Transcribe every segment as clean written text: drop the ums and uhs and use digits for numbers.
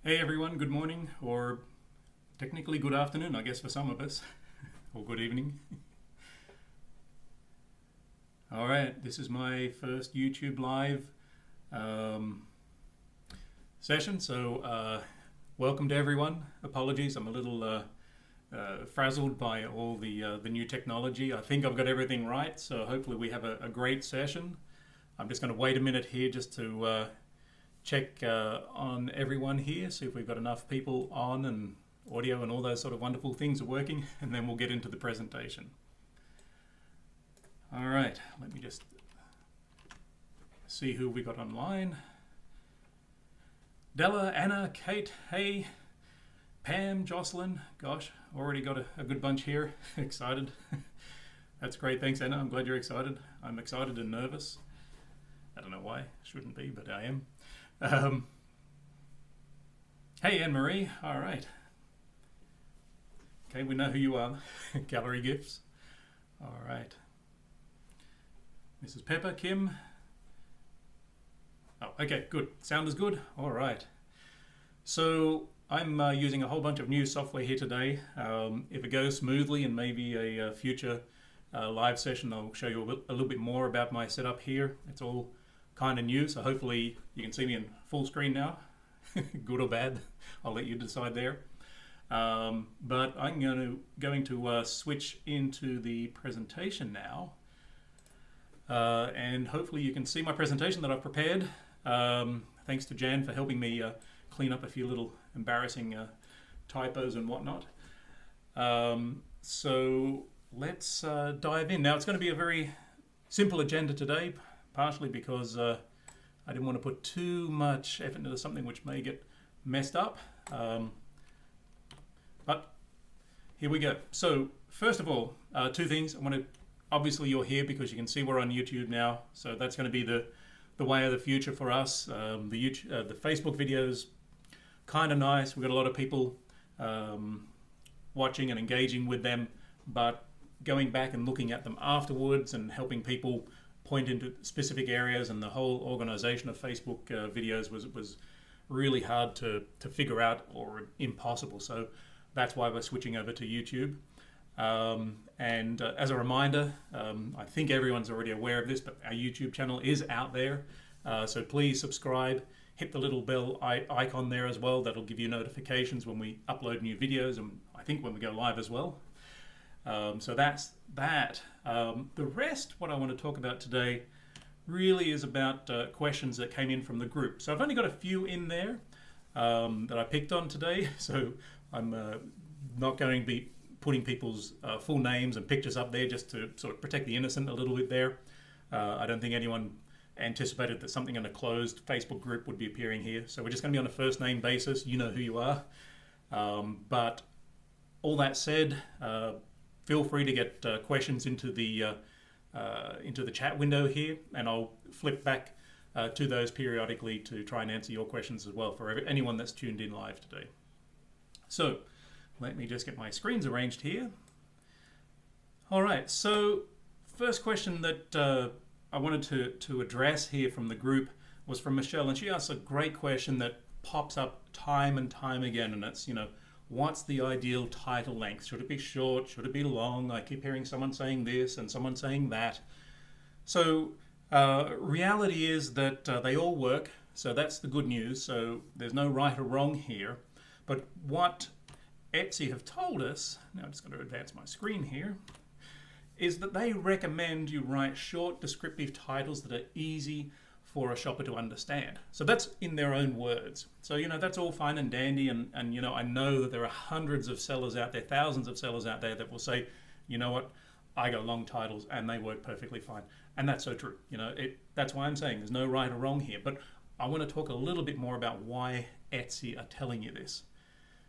Hey everyone, good morning, or technically good afternoon, I guess, for some of us, or good evening. All right, this is my first YouTube live um, session, so welcome to everyone. Apologies, I'm a little frazzled by all the new technology. I think I've got everything right, so hopefully we have a great session. I'm just going to wait a minute here just to check on everyone here, see if we've got enough people on and audio and all those sort of wonderful things are working, and then we'll get into the presentation. All right, let me just see who we got online. Della, Anna, Kate, hey, Pam, Jocelyn, gosh, already got a good bunch here. Excited. That's great, thanks Anna, I'm glad you're excited. I'm excited and nervous. I don't know why, shouldn't be, but I am. Hey Anne-Marie, all right. Okay, we know who you are. Gallery gifts. All right. Mrs. Pepper, Kim. Oh, okay, good. Sound is good. All right. So I'm using a whole bunch of new software here today. If it goes smoothly and maybe a future live session, I'll show you a little bit more about my setup here. It's all kind of new, so hopefully you can see me in full screen now. Good or bad, I'll let you decide there. But I'm going to switch into the presentation now, and hopefully you can see my presentation that I've prepared. Thanks to Jan for helping me clean up a few little embarrassing typos and whatnot. So let's dive in. Now it's going to be a very simple agenda today, partially because I didn't want to put too much effort into something which may get messed up. But here we go. So first of all, two things. I want to, obviously you're here because you can see we're on YouTube now. So that's going to be the way of the future for us. The Facebook videos, kind of nice. We've got a lot of people watching and engaging with them, but going back and looking at them afterwards and helping people point into specific areas, and the whole organization of Facebook videos was really hard to figure out, or impossible. So that's why we're switching over to YouTube. And as a reminder, I think everyone's already aware of this, but our YouTube channel is out there. So please subscribe, hit the little bell icon there as well. That'll give you notifications when we upload new videos, and I think when we go live as well. So that's that. The rest, what I want to talk about today, really is about questions that came in from the group. So I've only got a few in there that I picked on today. So I'm not going to be putting people's full names and pictures up there just to sort of protect the innocent a little bit there. I don't think anyone anticipated that something in a closed Facebook group would be appearing here. So we're just going to be on a first name basis. You know who you are. But all that said, feel free to get questions into the chat window here, and I'll flip back to those periodically to try and answer your questions as well for anyone that's tuned in live today. So let me just get my screens arranged here. All right, so first question that I wanted to address here from the group was from Michelle, and she asked a great question that pops up time and time again, and it's, what's the ideal title length? Should it be short? Should it be long? I keep hearing someone saying this and someone saying that. So reality is that they all work. So that's the good news. So there's no right or wrong here. But what Etsy have told us, now I'm just going to advance my screen here, is that they recommend you write short descriptive titles that are easy for a shopper to understand. So that's in their own words. So, that's all fine and dandy. And I know that there are hundreds of sellers out there, thousands of sellers out there that will say, you know what, I got long titles and they work perfectly fine. And that's so true. That's why I'm saying there's no right or wrong here. But I want to talk a little bit more about why Etsy are telling you this.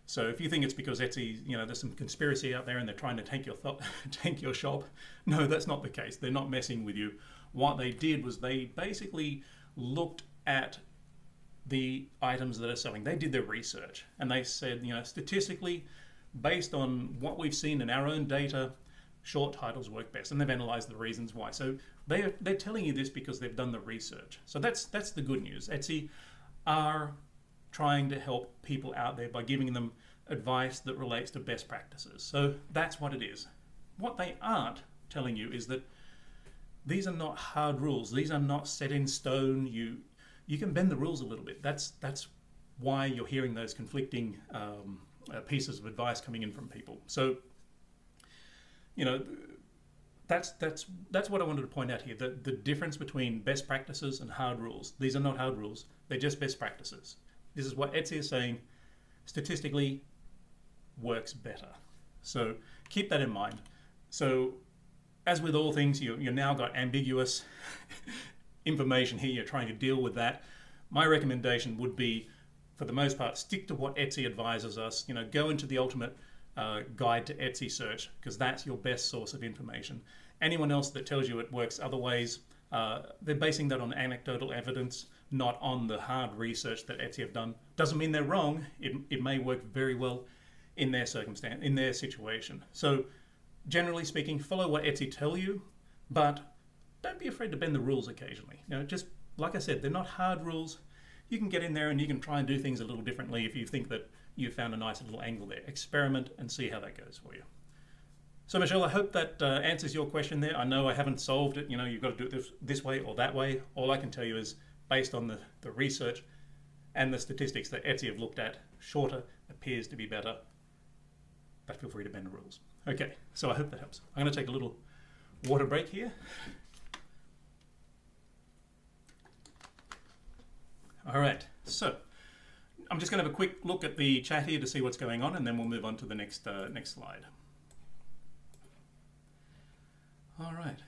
So if you think it's because Etsy, there's some conspiracy out there and they're trying to tank your shop, no, that's not the case. They're not messing with you. What they did was they basically looked at the items that are selling. They did their research and they said, statistically, based on what we've seen in our own data, short titles work best, and they've analyzed the reasons why. So they're telling you this because they've done the research. So that's the good news. Etsy are trying to help people out there by giving them advice that relates to best practices. So that's what it is. What they aren't telling you is that these are not hard rules. These are not set in stone. You can bend the rules a little bit. That's why you're hearing those conflicting pieces of advice coming in from people. So, you know, that's what I wanted to point out here. The difference between best practices and hard rules. These are not hard rules. They're just best practices. This is what Etsy is saying statistically works better. So keep that in mind. So as with all things, you've now got ambiguous information here. You're trying to deal with that. My recommendation would be, for the most part, stick to what Etsy advises us. You know, go into the ultimate guide to Etsy search, because that's your best source of information. Anyone else that tells you it works other ways, they're basing that on anecdotal evidence, not on the hard research that Etsy have done. Doesn't mean they're wrong. It may work very well in their circumstance, in their situation. So generally speaking, follow what Etsy tell you, but don't be afraid to bend the rules occasionally. You know, just like I said, they're not hard rules. You can get in there and you can try and do things a little differently if you think that you found a nice little angle there. Experiment and see how that goes for you. So Michelle, I hope that answers your question there. I know I haven't solved it. You know, you've got to do it this way or that way. All I can tell you is, based on the research and the statistics that Etsy have looked at, shorter appears to be better, but feel free to bend the rules. Okay, so I hope that helps. I'm going to take a little water break here. All right, so I'm just going to have a quick look at the chat here to see what's going on, and then we'll move on to the next slide. All right.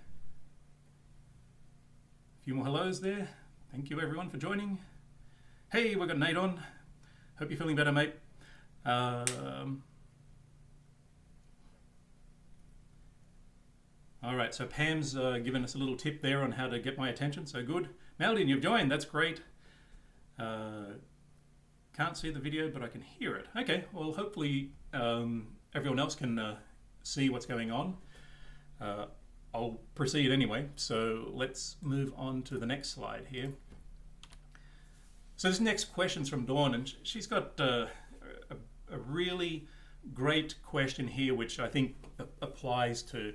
A few more hellos there. Thank you everyone for joining. Hey, we've got Nate on. Hope you're feeling better, mate. All right, so Pam's given us a little tip there on how to get my attention, so good. Melody, you've joined, that's great. Can't see the video, but I can hear it. Okay, well, hopefully everyone else can see what's going on. I'll proceed anyway, so let's move on to the next slide here. So this next question's from Dawn, and she's got a really great question here, which I think applies to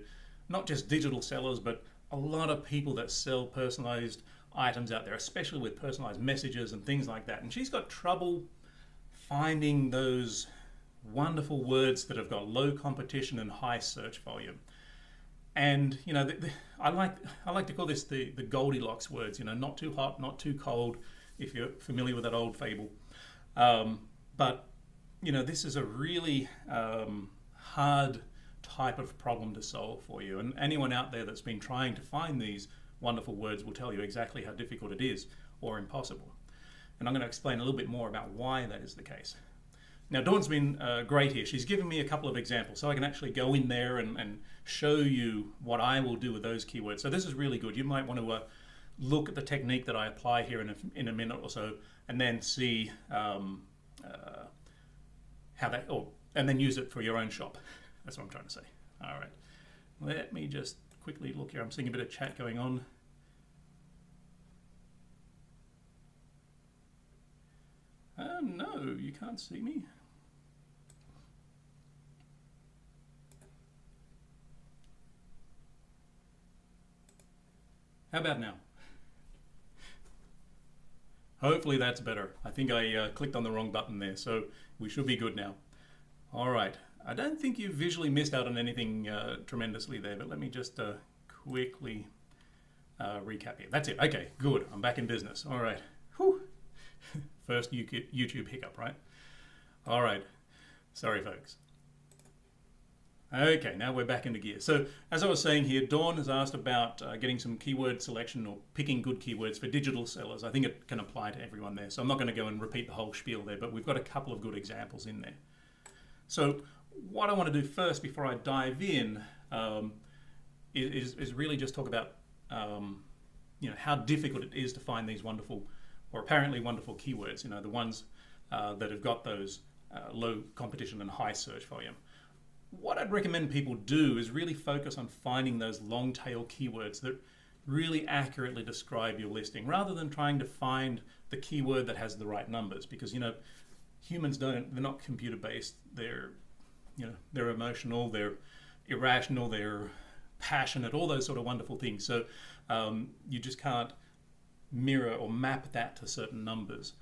not just digital sellers, but a lot of people that sell personalized items out there, especially with personalized messages and things like that. And she's got trouble finding those wonderful words that have got low competition and high search volume. And you know, I like to call this the Goldilocks words. You know, not too hot, not too cold, if you're familiar with that old fable. But you know, this is a really hard type of problem to solve for you. And anyone out there that's been trying to find these wonderful words will tell you exactly how difficult it is, or impossible. And I'm going to explain a little bit more about why that is the case. Now, Dawn's been great here. She's given me a couple of examples, so I can actually go in there and show you what I will do with those keywords. So this is really good. You might want to look at the technique that I apply here in a minute or so, and then see how that, and then use it for your own shop. That's what I'm trying to say. All right. Let me just quickly look here. I'm seeing a bit of chat going on. No, you can't see me. How about now? Hopefully that's better. I think I clicked on the wrong button there, so we should be good now. All right. I don't think you visually missed out on anything tremendously there, but let me just quickly recap here. That's it. Okay, good. I'm back in business. All right. Whew. First YouTube hiccup, right? All right. Sorry, folks. Okay, now we're back into gear. So as I was saying here, Dawn has asked about getting some keyword selection or picking good keywords for digital sellers. I think it can apply to everyone there. So I'm not going to go and repeat the whole spiel there, but we've got a couple of good examples in there. So what I want to do first before I dive in is really just talk about how difficult it is to find these wonderful or apparently wonderful keywords, the ones that have got those low competition and high search volume. What I'd recommend people do is really focus on finding those long tail keywords that really accurately describe your listing, rather than trying to find the keyword that has the right numbers, because humans they're not computer based. They're emotional, they're irrational, they're passionate, all those sort of wonderful things. So you just can't mirror or map that to certain numbers.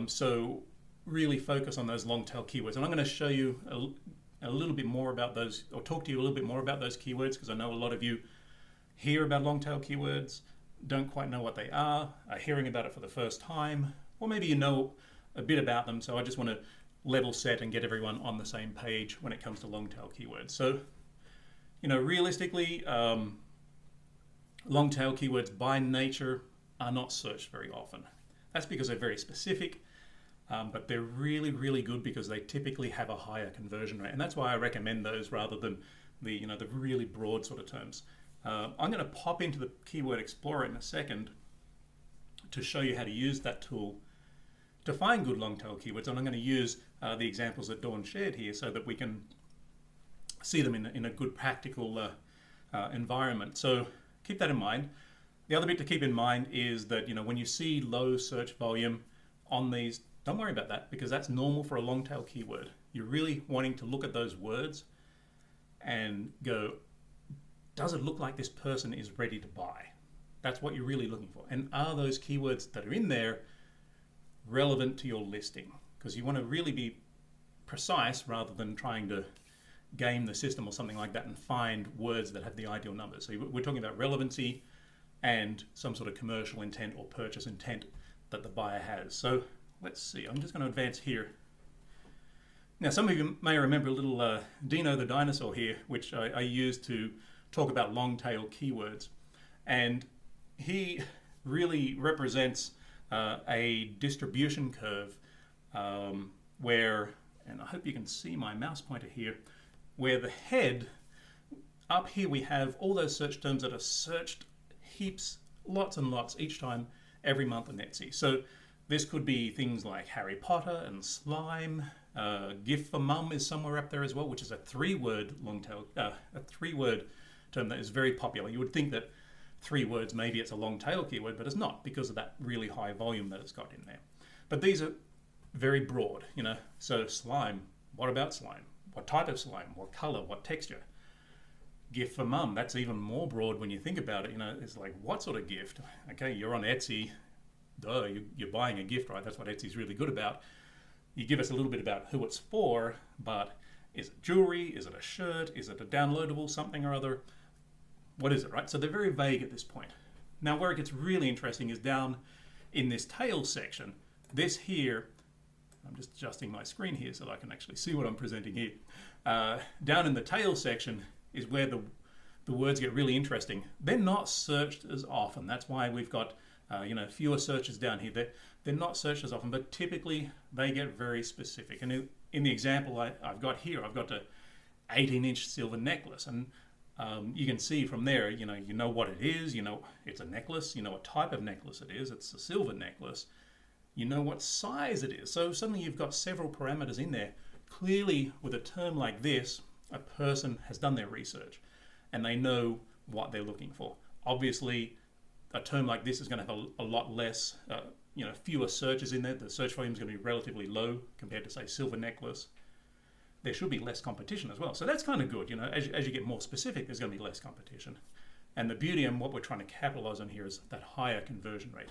So really focus on those long tail keywords, and I'm going to show you a little bit more about those, or talk to you a little bit more about those keywords, because I know a lot of you hear about long tail keywords, don't quite know what they are hearing about it for the first time, or maybe you know a bit about them. So I just want to level set and get everyone on the same page when it comes to long tail keywords. So realistically, long tail keywords by nature are not searched very often. That's because they're very specific, but they're really, really good because they typically have a higher conversion rate, and that's why I recommend those rather than the really broad sort of terms. I'm going to pop into the Keyword Explorer in a second to show you how to use that tool to find good long tail keywords, and I'm going to use the examples that Dawn shared here so that we can see them in a good practical environment. So keep that in mind. The other bit to keep in mind is that when you see low search volume on these, don't worry about that, because that's normal for a long tail keyword. You're really wanting to look at those words and go, does it look like this person is ready to buy? That's what you're really looking for. And are those keywords that are in there relevant to your listing? Because you want to really be precise rather than trying to game the system or something like that and find words that have the ideal numbers. So we're talking about relevancy and some sort of commercial intent or purchase intent that the buyer has. So let's see, I'm just going to advance here. Now, some of you may remember a little Dino the dinosaur here, which I used to talk about long tail keywords. And he really represents a distribution curve where, and I hope you can see my mouse pointer here, where the head, up here we have all those search terms that are searched heaps, lots and lots each time, every month on Etsy. So this could be things like Harry Potter and slime. Gift for mum is somewhere up there as well, which is a three-word long tail, a three-word term that is very popular. You would think that 3 words, maybe it's a long tail keyword, but it's not because of that really high volume that it's got in there. But these are very broad, So slime, what about slime? What type of slime? What color? What texture? Gift for mum, that's even more broad when you think about it. It's like, what sort of gift? Okay, you're on Etsy, duh, you're buying a gift, right? That's what Etsy's really good about. You give us a little bit about who it's for, but is it jewelry? Is it a shirt? Is it a downloadable something or other? What is it, right? So they're very vague at this point. Now, where it gets really interesting is down in this tail section. This here, I'm just adjusting my screen here so that I can actually see what I'm presenting here. Down in the tail section is where the words get really interesting. They're not searched as often. That's why we've got fewer searches down here. They're not searched as often, but typically they get very specific. And in the example I've got here, I've got a 18-inch silver necklace, and you can see from there, you know what it is, it's a necklace, what type of necklace it is, it's a silver necklace, what size it is. So suddenly you've got several parameters in there. Clearly, with a term like this, a person has done their research and they know what they're looking for. Obviously, a term like this is going to have a lot less, fewer searches in there. The search volume is going to be relatively low compared to, say, silver necklace. There should be less competition as well. So that's kind of good. As you get more specific, there's going to be less competition. And the beauty and what we're trying to capitalize on here is that higher conversion rate.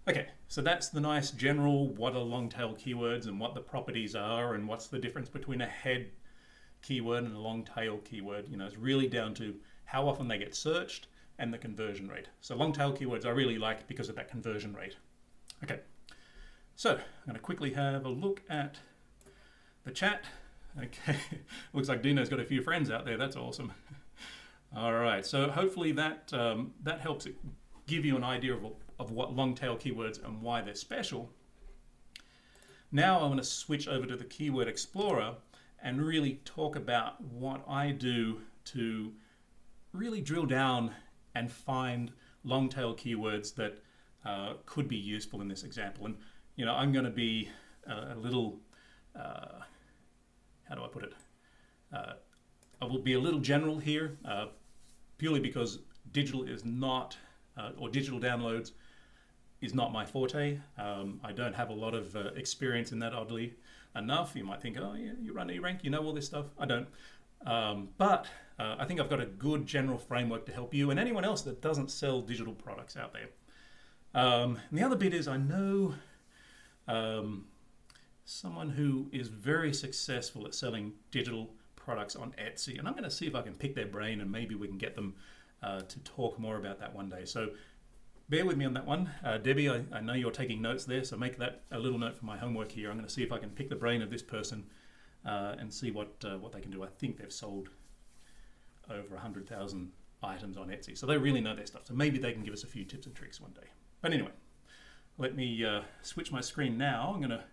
Okay, so that's the nice general what are long tail keywords and what the properties are and what's the difference between a head keyword and a long tail keyword. It's really down to how often they get searched and the conversion rate. So long tail keywords I really like because of that conversion rate. Okay, so I'm going to quickly have a look at the chat. Okay, looks like Dino's got a few friends out there. That's awesome. All right, so hopefully that helps give you an idea of what long tail keywords and why they're special. Now I want to switch over to the Keyword Explorer and really talk about what I do to really drill down and find long tail keywords that could be useful in this example. And I'm going to be a little how do I put it? I will be a little general here, purely because digital is not, or digital downloads is not my forte. I don't have a lot of experience in that, oddly enough. You might think, oh yeah, you run eRank, you know all this stuff. I don't. But I think I've got a good general framework to help you and anyone else that doesn't sell digital products out there. And the other bit is I know someone who is very successful at selling digital products on Etsy, and I'm going to see if I can pick their brain and maybe we can get them to talk more about that one day. So bear with me on that one. Debbie, I know you're taking notes there, so make that a little note for my homework here. I'm going to see if I can pick the brain of this person and see what they can do. I think they've sold over 100,000 items on Etsy, so they really know their stuff. So maybe they can give us a few tips and tricks one day. But anyway, let me switch my screen now. I'm going to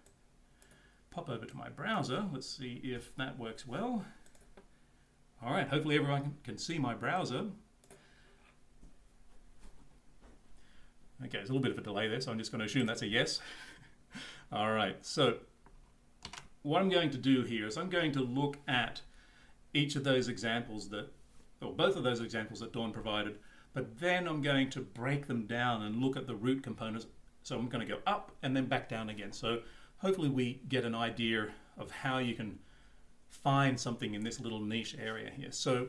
pop over to my browser. Let's see if that works well. All right, hopefully everyone can see my browser. Okay, there's a little bit of a delay there, so I'm just going to assume that's a yes. All right, so what I'm going to do here is I'm going to look at each of those examples or both of those examples that Dawn provided, but then I'm going to break them down and look at the root components. So I'm going to go up and then back down again. So hopefully we get an idea of how you can find something in this little niche area here. So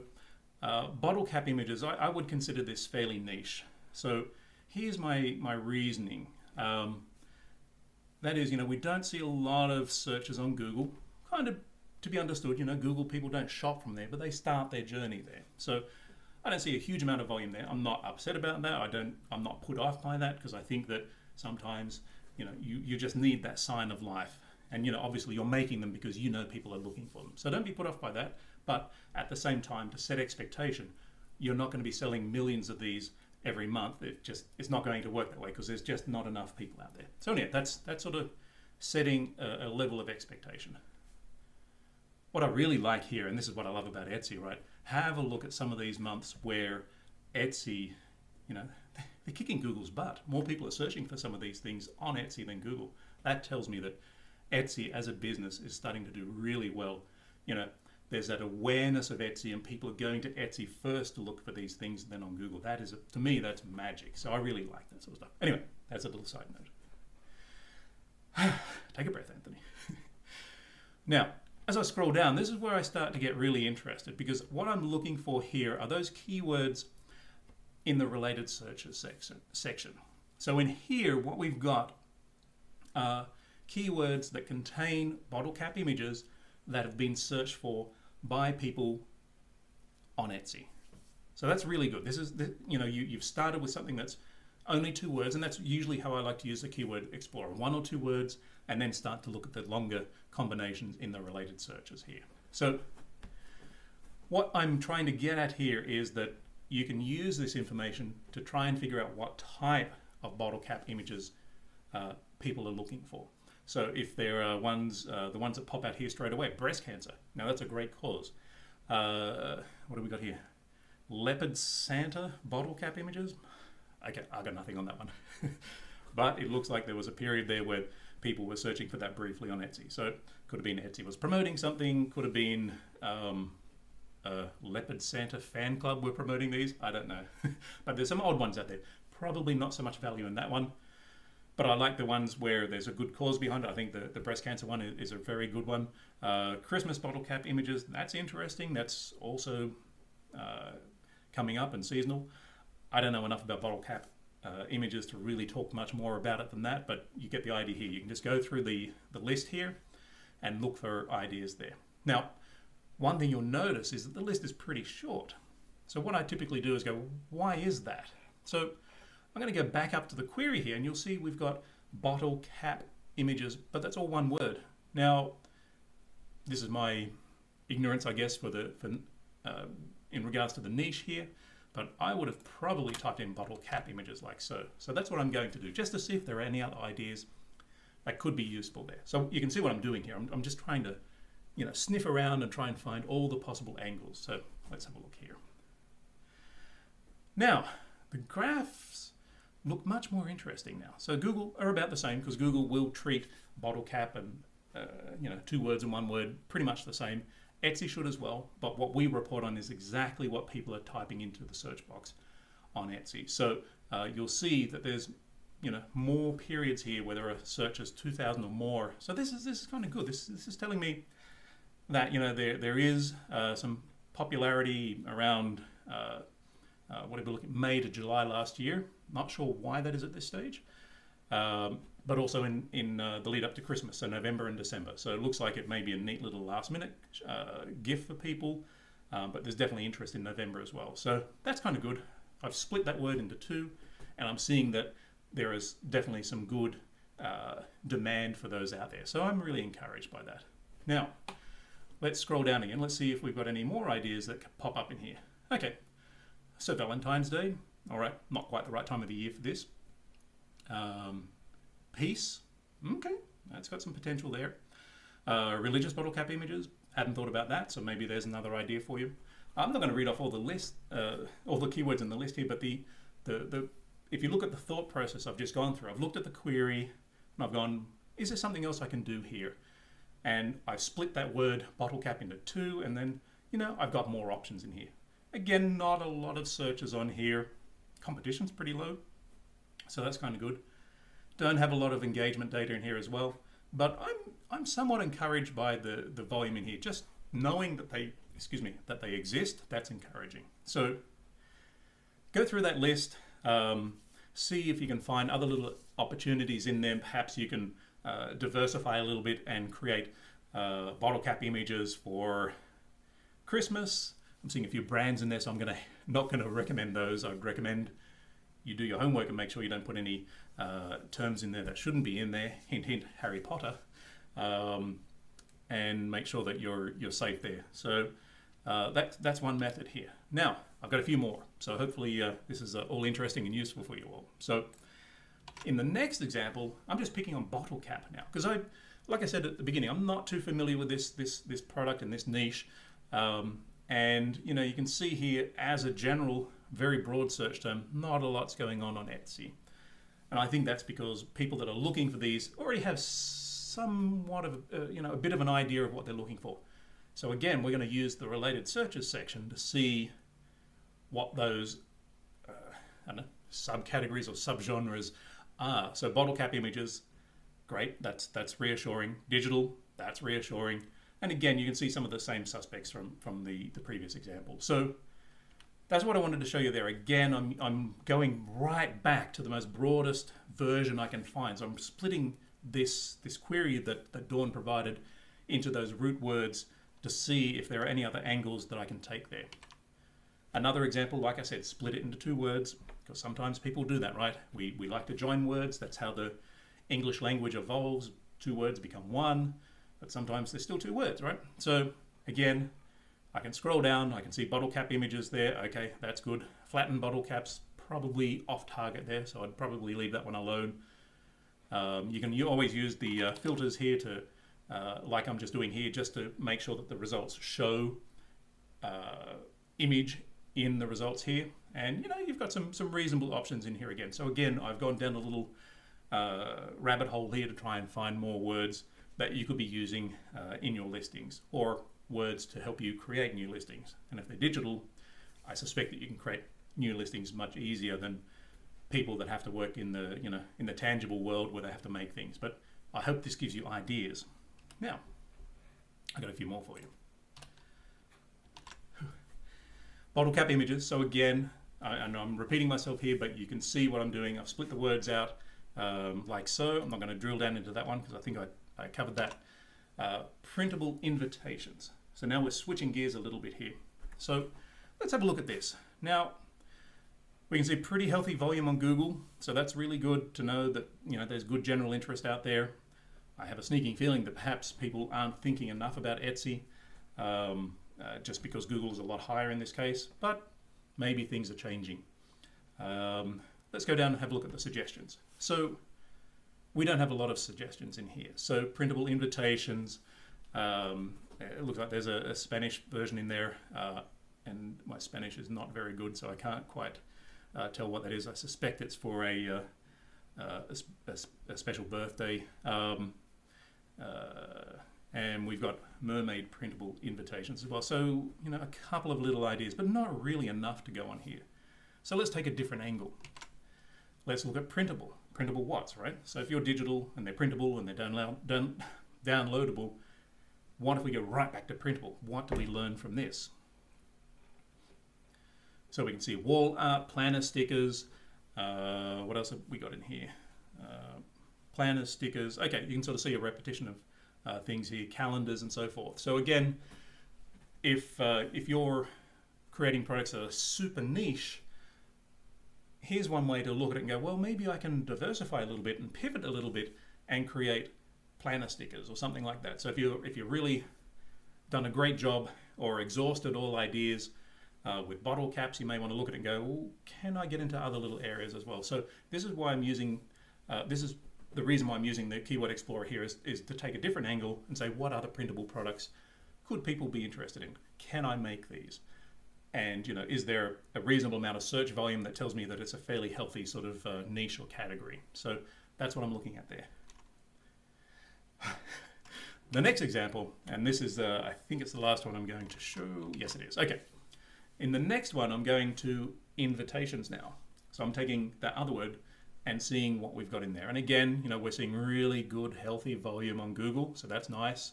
bottle cap images, I would consider this fairly niche. So here's my reasoning. That is, we don't see a lot of searches on Google. Kind of to be understood, Google people don't shop from there, but they start their journey there. So I don't see a huge amount of volume there. I'm not upset about that. I'm not put off by that, because I think that sometimes, you just need that sign of life. And, obviously you're making them because people are looking for them. So don't be put off by that. But at the same time, to set expectation, you're not going to be selling millions of these every month. It's not going to work that way, because there's just not enough people out there. So yeah, that's sort of setting a level of expectation. What I really like here, and this is what I love about Etsy, right? Have a look at some of these months where Etsy, they're kicking Google's butt. More people are searching for some of these things on Etsy than Google. That tells me that Etsy as a business is starting to do really well. There's that awareness of Etsy, and people are going to Etsy first to look for these things, and then on Google. That is, to me, that's magic. So I really like that sort of stuff. Anyway, that's a little side note. Take a breath, Anthony. Now, as I scroll down, this is where I start to get really interested, because what I'm looking for here are those keywords in the related searches section. So in here, what we've got are keywords that contain bottle cap images that have been searched for by people on Etsy. So that's really good. This is, you've started with something that's only 2 words, and that's usually how I like to use the keyword explorer. 1 or 2 words, and then start to look at the longer combinations in the related searches here. So what I'm trying to get at here is that you can use this information to try and figure out what type of bottle cap images people are looking for. So if there are the ones that pop out here straight away, breast cancer. Now that's a great cause. What do we got here? Leopard Santa bottle cap images. Okay, I got nothing on that one. But it looks like there was a period there where people were searching for that briefly on Etsy. So it could have been Etsy was promoting something, could have been Leopard Santa fan club were promoting these. I don't know. But there's some odd ones out there. Probably not so much value in that one. But I like the ones where there's a good cause behind it. I think the breast cancer one is a very good one. Christmas bottle cap images, that's interesting. That's also coming up and seasonal. I don't know enough about bottle cap images to really talk much more about it than that, but you get the idea here. You can just go through the list here and look for ideas there. Now, one thing you'll notice is that the list is pretty short. So what I typically do is go, why is that? So I'm going to go back up to the query here, and you'll see we've got bottle cap images, but that's all one word. Now, this is my ignorance, I guess, in regards to the niche here, but I would have probably typed in bottle cap images like so. So that's what I'm going to do, just to see if there are any other ideas that could be useful there. So you can see what I'm doing here. I'm just trying to, sniff around and try and find all the possible angles. So let's have a look here. Now, the graphs look much more interesting now. So Google are about the same, because Google will treat bottle cap and 2 words and 1 word pretty much the same. Etsy should as well, but what we report on is exactly what people are typing into the search box on Etsy. So you'll see that there's more periods here where there are searches 2,000 or more. So this is kind of good. This is telling me that there is some popularity around what are we looking, May to July last year. Not sure why that is at this stage, but also in the lead up to Christmas, so November and December. So it looks like it may be a neat little last minute gift for people, but there's definitely interest in November as well. So that's kind of good. I've split that word into two, and I'm seeing that there is definitely some good demand for those out there. So I'm really encouraged by that. Now, let's scroll down again. Let's see if we've got any more ideas that can pop up in here. Okay, so Valentine's Day. All right, not quite the right time of the year for this. Peace. Okay, that's got some potential there. Religious bottle cap images. Hadn't thought about that, so maybe there's another idea for you. I'm not going to read off all the list, all the keywords in the list here, but if you look at the thought process I've just gone through, I've looked at the query and I've gone, is there something else I can do here? And I've split that word bottle cap into two, and then I've got more options in here. Again, not a lot of searches on here. Competition's pretty low, so that's kind of good. Don't have a lot of engagement data in here as well, but I'm somewhat encouraged by the volume in here. Just knowing that they exist, that's encouraging. So go through that list, see if you can find other little opportunities in there. Perhaps you can diversify a little bit and create bottle cap images for Christmas. I'm seeing a few brands in there, so I'm not going to recommend those. I'd recommend you do your homework and make sure you don't put any terms in there that shouldn't be in there. Hint, hint, Harry Potter. And make sure that you're safe there. So that's one method here. Now, I've got a few more. So hopefully this is all interesting and useful for you all. So in the next example, I'm just picking on bottle cap now, because like I said at the beginning, I'm not too familiar with this product and this niche. And you can see here, as a general, very broad search term, not a lot's going on Etsy. And I think that's because people that are looking for these already have somewhat of a bit of an idea of what they're looking for. So again, we're going to use the related searches section to see what those subcategories or subgenres are. So bottle cap images, great, that's reassuring. Digital, that's reassuring. And again, you can see some of the same suspects from the previous example. So that's what I wanted to show you there. Again, I'm going right back to the most broadest version I can find. So I'm splitting this query that Dawn provided into those root words to see if there are any other angles that I can take there. Another example, like I said, split it into two words, because sometimes people do that, right? We like to join words. That's how the English language evolves. Two words become one, but sometimes there's still two words, right? So again, I can scroll down, I can see bottle cap images there. Okay, that's good. Flattened bottle caps, probably off target there, so I'd probably leave that one alone. You always use the filters here to, like I'm just doing here, just to make sure that the results show image in the results here. And you've got some reasonable options in here again. So again, I've gone down a little rabbit hole here to try and find more words that you could be using in your listings, or words to help you create new listings. And if they're digital, I suspect that you can create new listings much easier than people that have to work in the tangible world where they have to make things. But I hope this gives you ideas. Now, I've got a few more for you. Bottle cap images. So again, and I'm repeating myself here, but you can see what I'm doing. I've split the words out like so. I'm not going to drill down into that one because I think I covered that. Printable invitations. So now we're switching gears a little bit here. So let's have a look at this. Now, we can see pretty healthy volume on Google. So that's really good to know that there's good general interest out there. I have a sneaking feeling that perhaps people aren't thinking enough about Etsy just because Google is a lot higher in this case, but maybe things are changing. Let's go down and have a look at the suggestions. So we don't have a lot of suggestions in here. So printable invitations, it looks like there's a Spanish version in there, and my Spanish is not very good, so I can't quite tell what that is. I suspect it's for a special birthday. And we've got mermaid printable invitations as well. So, a couple of little ideas, but not really enough to go on here. So let's take a different angle. Let's look at printable, printable what's, right? So if you're digital and they're printable and they're downloadable, what if we go right back to printable? What do we learn from this? So we can see wall art, planner stickers. What else have we got in here? Planner stickers. Okay, you can sort of see a repetition of things here, calendars and so forth. So again, if you're creating products that are super niche, here's one way to look at it and go, well, maybe I can diversify a little bit and pivot a little bit and create planner stickers or something like that. So if you're really done a great job or exhausted all ideas with bottle caps, you may want to look at it and go, well, can I get into other little areas as well? So this is why I'm using, this is the reason why I'm using the Keyword Explorer here is to take a different angle and say, what other printable products could people be interested in? Can I make these? And, is there a reasonable amount of search volume that tells me that it's a fairly healthy sort of niche or category? So that's what I'm looking at there. The next example, and this is, I think it's the last one I'm going to show. Yes, it is. Okay. In the next one, I'm going to invitations now. So I'm taking that other word and seeing what we've got in there. And again, we're seeing really good, healthy volume on Google. So that's nice.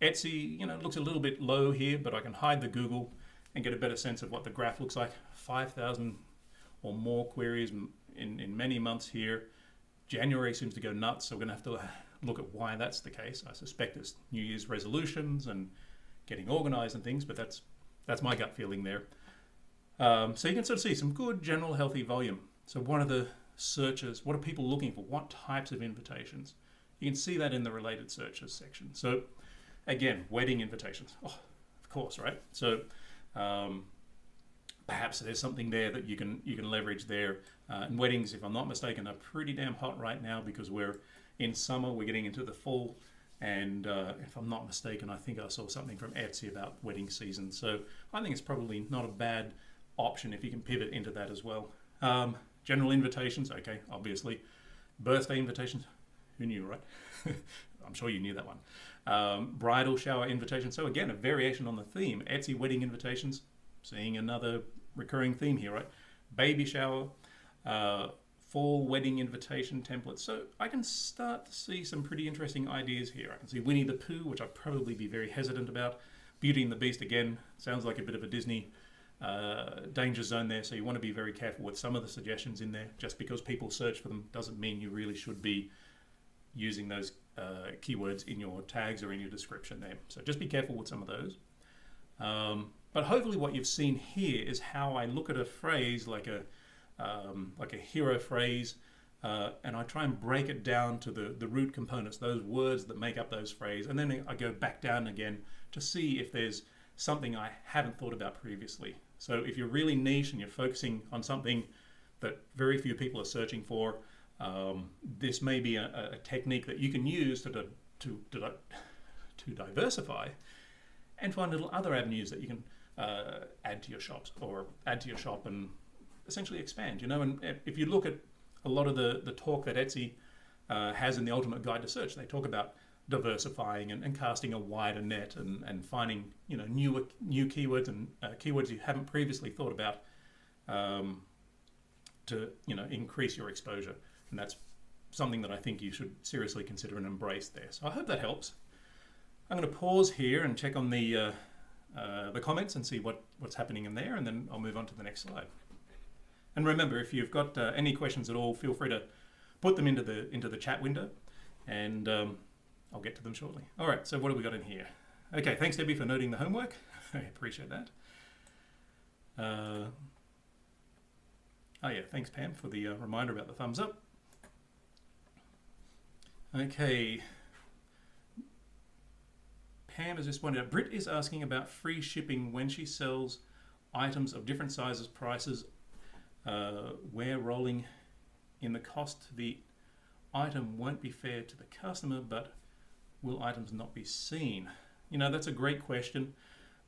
Etsy, looks a little bit low here, but I can hide the Google and get a better sense of what the graph looks like. 5,000 or more queries in many months here. January seems to go nuts, so we're going to have to look at why that's the case. I suspect it's New Year's resolutions and getting organized and things, but that's my gut feeling there. So you can sort of see some good general healthy volume. So what are the searches? What are people looking for? What types of invitations? You can see that in the related searches section. So again, wedding invitations. Oh, of course, right? So perhaps there's something there that you can leverage there. And weddings, if I'm not mistaken, are pretty damn hot right now because we're in summer, we're getting into the fall. And if I'm not mistaken, I think I saw something from Etsy about wedding season. So I think it's probably not a bad option if you can pivot into that as well. General invitations, okay, obviously. Birthday invitations, who knew, right? I'm sure you knew that one. Bridal shower invitations. So again, a variation on the theme. Etsy wedding invitations, seeing another recurring theme here, right? Baby shower, fall wedding invitation templates. So I can start to see some pretty interesting ideas here. I can see Winnie the Pooh, which I'd probably be very hesitant about. Beauty and the Beast, again, sounds like a bit of a Disney danger zone there. So you want to be very careful with some of the suggestions in there. Just because people search for them doesn't mean you really should be using those keywords in your tags or in your description there. So just be careful with some of those. But hopefully what you've seen here is how I look at a phrase like a hero phrase, and I try and break it down to the root components, those words that make up those phrases, and then I go back down again to see if there's something I haven't thought about previously. So if you're really niche and you're focusing on something that very few people are searching for, this may be a technique that you can use to diversify and find little other avenues that you can add to your shops or add to your shop and essentially expand. And if you look at a lot of the talk that Etsy has in the Ultimate Guide to Search, they talk about diversifying and casting a wider net and finding new keywords and keywords you haven't previously thought about to increase your exposure. And that's something that I think you should seriously consider and embrace there. So I hope that helps. I'm going to pause here and check on the comments and see what's happening in there, and then I'll move on to the next slide. And remember, if you've got any questions at all, feel free to put them into the chat window, and I'll get to them shortly. All right, so what have we got in here? Okay, thanks Debbie for noting the homework. I appreciate that. Oh yeah, thanks Pam for the reminder about the thumbs up. Okay. Pam has just pointed out, Britt is asking about free shipping when she sells items of different sizes, prices, where rolling in the cost to the item won't be fair to the customer, but will items not be seen? That's a great question.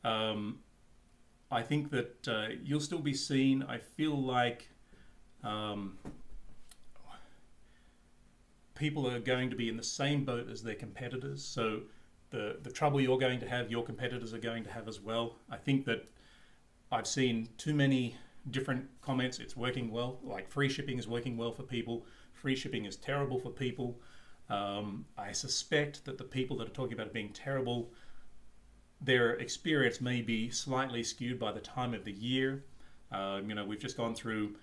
I think that you'll still be seen. I feel like people are going to be in the same boat as their competitors. So the trouble you're going to have, your competitors are going to have as well. I think that I've seen too many different comments. It's working well, like free shipping is working well for people. free shipping is terrible for people. I suspect that the people that are talking about it being terrible, their experience may be slightly skewed by the time of the year. We've just gone through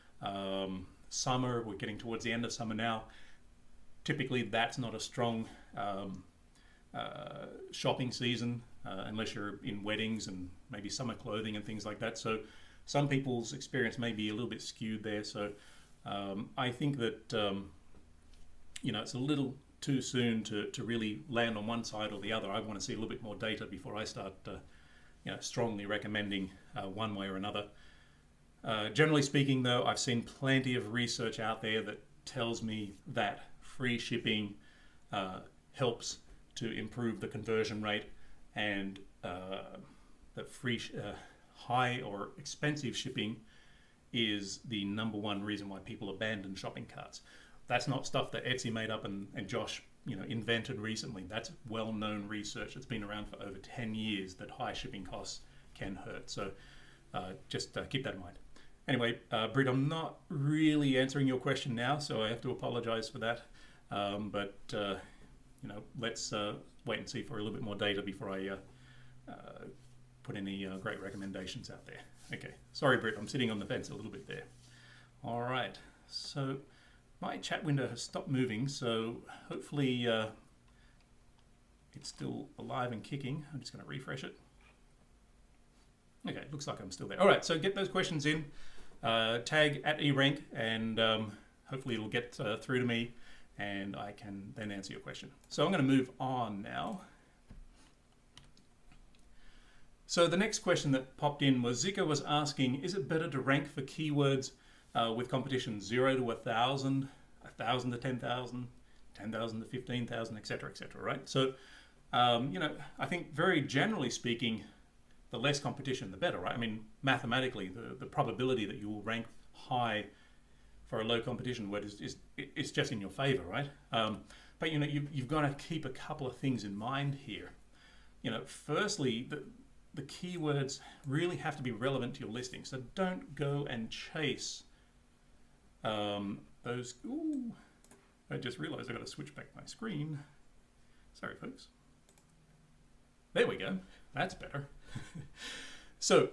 summer. We're getting towards the end of summer now. Typically, that's not a strong shopping season unless you're in weddings and maybe summer clothing and things like that. So some people's experience may be a little bit skewed there. So I think that it's a little too soon to really land on one side or the other. I want to see a little bit more data before I start strongly recommending one way or another. Generally speaking, though, I've seen plenty of research out there that tells me that free shipping helps to improve the conversion rate, and that high or expensive shipping is the number one reason why people abandon shopping carts. That's not stuff that Etsy made up and Josh invented recently. That's well-known research that's been around for over 10 years that high shipping costs can hurt. So just keep that in mind. Anyway, Britt, I'm not really answering your question now, so I have to apologize for that. But let's wait and see for a little bit more data before I put any great recommendations out there. Okay, sorry, Britt, I'm sitting on the fence a little bit there. All right, so my chat window has stopped moving, so hopefully it's still alive and kicking. I'm just going to refresh it. Okay, looks like I'm still there. All right, so get those questions in. Tag at eRank, and hopefully it'll get through to me, and I can then answer your question. So I'm going to move on now. So the next question that popped in was Zika was asking, is it better to rank for keywords with competition 0 to 1,000, 1,000 to 10,000, 10,000 to 15,000, etc., right? So, I think very generally speaking, the less competition, the better, right? I mean, mathematically, the probability that you will rank high for a low competition word is just in your favor, right? But you've got to keep a couple of things in mind here. Firstly, the keywords really have to be relevant to your listing. So don't go and chase those. Ooh, I just realized I got to switch back my screen. Sorry, folks. There we go. That's better. So,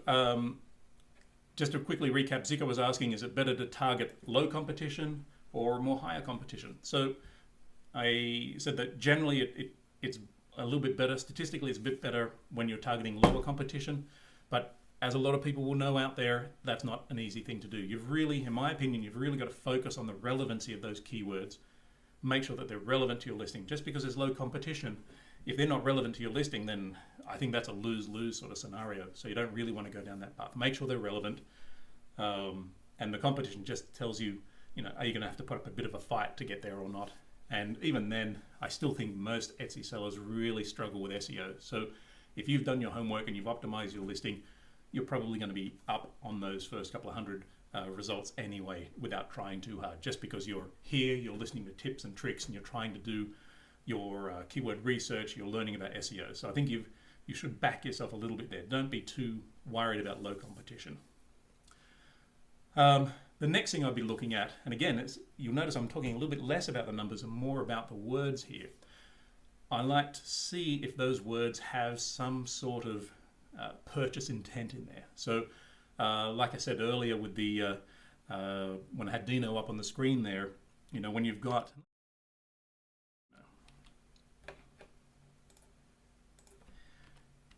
just to quickly recap, Zika was asking, is it better to target low competition or more higher competition? So I said that generally it's a little bit better. Statistically, it's a bit better when you're targeting lower competition. But as a lot of people will know out there, that's not an easy thing to do. You've really, in my opinion, you've really got to focus on the relevancy of those keywords. Make sure that they're relevant to your listing. Just because there's low competition, if they're not relevant to your listing, then I think that's a lose-lose sort of scenario. So you don't really want to go down that path. Make sure they're relevant. And the competition just tells you, are you going to have to put up a bit of a fight to get there or not? And even then, I still think most Etsy sellers really struggle with SEO. So if you've done your homework and you've optimized your listing, you're probably going to be up on those first couple of hundred results anyway without trying too hard. Just because you're here, you're listening to tips and tricks, and you're trying to do your keyword research, you're learning about SEO. So I think you should back yourself a little bit there. Don't be too worried about low competition. The next thing I'll be looking at, and again, you'll notice I'm talking a little bit less about the numbers and more about the words here. I like to see if those words have some sort of purchase intent in there. So, like I said earlier with the, when I had Dino up on the screen there, when you've got...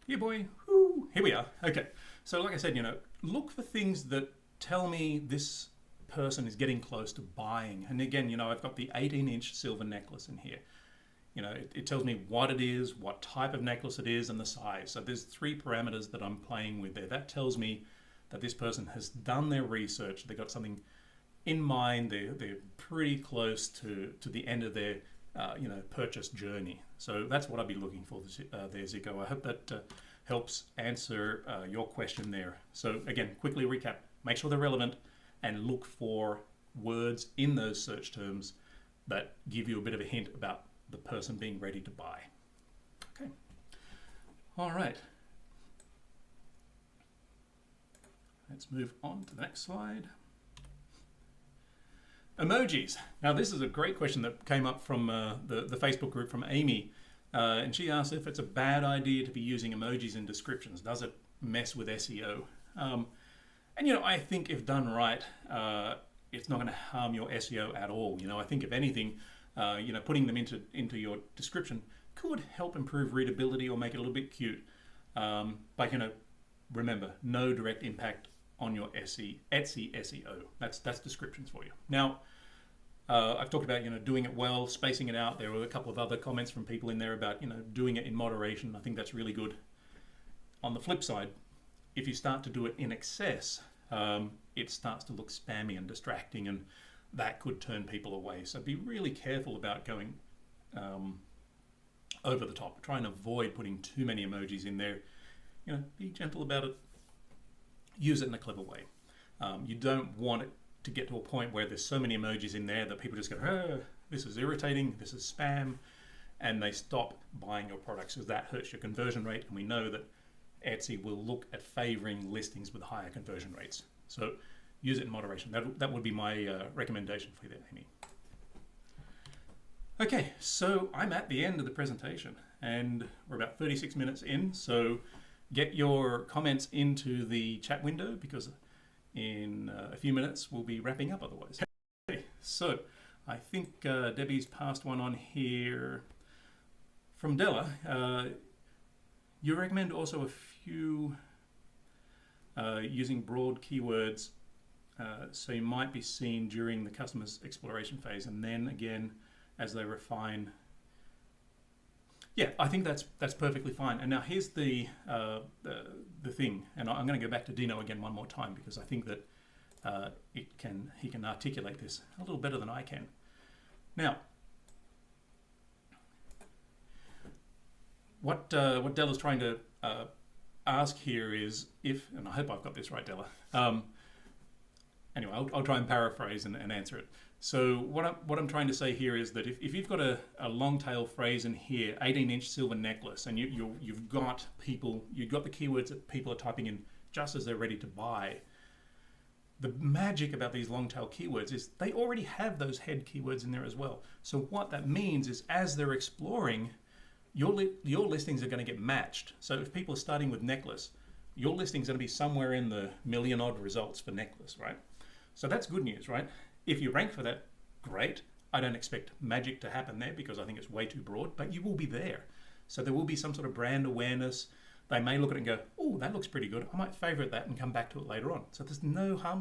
Yeah, boy. Woo. Here we are. Okay. So like I said, look for things that tell me this person is getting close to buying. And again, I've got the 18-inch silver necklace in here. It tells me what it is, what type of necklace it is, and the size. So there's 3 parameters that I'm playing with there. That tells me that this person has done their research. They've got something in mind. They're pretty close to the end of their purchase journey. So that's what I'll be looking for there, Zico. I hope that helps answer your question there. So again, quickly recap, make sure they're relevant and look for words in those search terms that give you a bit of a hint about the person being ready to buy. Okay. All right. Let's move on to the next slide. Emojis. Now, this is a great question that came up from the Facebook group from Amy. And she asked if it's a bad idea to be using emojis in descriptions. Does it mess with SEO? And, you know, I think if done right, it's not going to harm your SEO at all. You know, I think if anything, you know, putting them into your description could help improve readability or make it a little bit cute. But, you know, remember, no direct impact on your Etsy SEO. That's descriptions for you. Now, I've talked about, you know, doing it well, spacing it out. There were a couple of other comments from people in there about, you know, doing it in moderation. I think that's really good. On the flip side, if you start to do it in excess, it starts to look spammy and distracting, and that could turn people away. So be really careful about going over the top. Try and avoid putting too many emojis in there. You know, be gentle about it. Use it in a clever way. You don't want it to get to a point where there's so many emojis in there that people just go, oh, this is irritating, this is spam, and they stop buying your products, because that hurts your conversion rate, and we know that Etsy will look at favoring listings with higher conversion rates. So use it in moderation. That would be my recommendation for you there, Amy. Okay, so I'm at the end of the presentation, and we're about 36 minutes in, so get your comments into the chat window, because in a few minutes we'll be wrapping up otherwise. Okay, so I think Debbie's passed one on here from Della. You recommend also a few using broad keywords, so you might be seen during the customer's exploration phase, and then again as they refine. Yeah, I think that's perfectly fine. And now here's the thing, and I'm going to go back to Dino again one more time, because I think that he can articulate this a little better than I can. Now, what Della's trying to ask here is if, and I hope I've got this right, Della. Anyway, I'll try and paraphrase and answer it. So what I'm trying to say here is that if you've got a long tail phrase in here, 18-inch silver necklace, and you've got the keywords that people are typing in just as they're ready to buy, the magic about these long tail keywords is they already have those head keywords in there as well. So what that means is as they're exploring, your listings are going to get matched. So if people are starting with necklace, your listing's going to be somewhere in the million odd results for necklace, right? So that's good news, right? If you rank for that, great. I don't expect magic to happen there because I think it's way too broad, but you will be there. So there will be some sort of brand awareness. They may look at it and go, oh, that looks pretty good. I might favorite that and come back to it later on. So there's no harm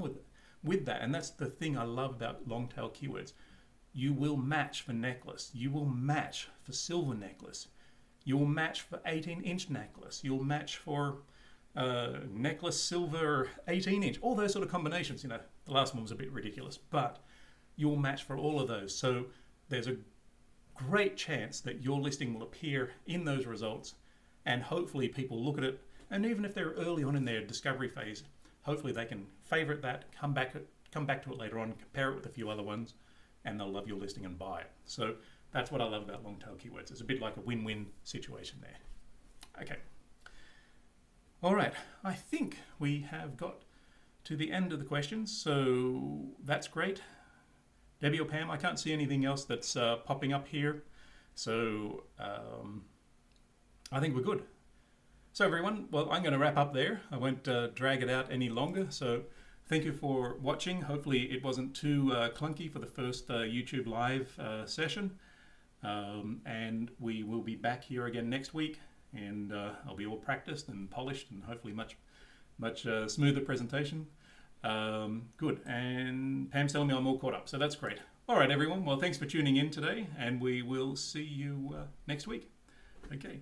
with that. And that's the thing I love about long tail keywords. You will match for necklace. You will match for silver necklace. You will match for 18-inch necklace. You'll match for necklace silver 18-inch. All those sort of combinations. You know, the last one was a bit ridiculous, but you'll match for all of those. So there's a great chance that your listing will appear in those results, and hopefully people look at it, and even if they're early on in their discovery phase, hopefully they can favorite that, come back to it later on, compare it with a few other ones, and they'll love your listing and buy it. So that's what I love about long tail keywords. It's a bit like a win-win situation there. Okay. All right, I think we have got to the end of the questions, so that's great. Debbie or Pam, I can't see anything else that's popping up here, so I think we're good. So everyone, well, I'm going to wrap up there. I won't drag it out any longer, so thank you for watching. Hopefully it wasn't too clunky for the first YouTube live session, and we will be back here again next week, and I'll be all practiced and polished and hopefully much smoother presentation. Good, and Pam's telling me I'm all caught up, so that's great. All right, everyone, well, thanks for tuning in today, and we will see you next week. Okay.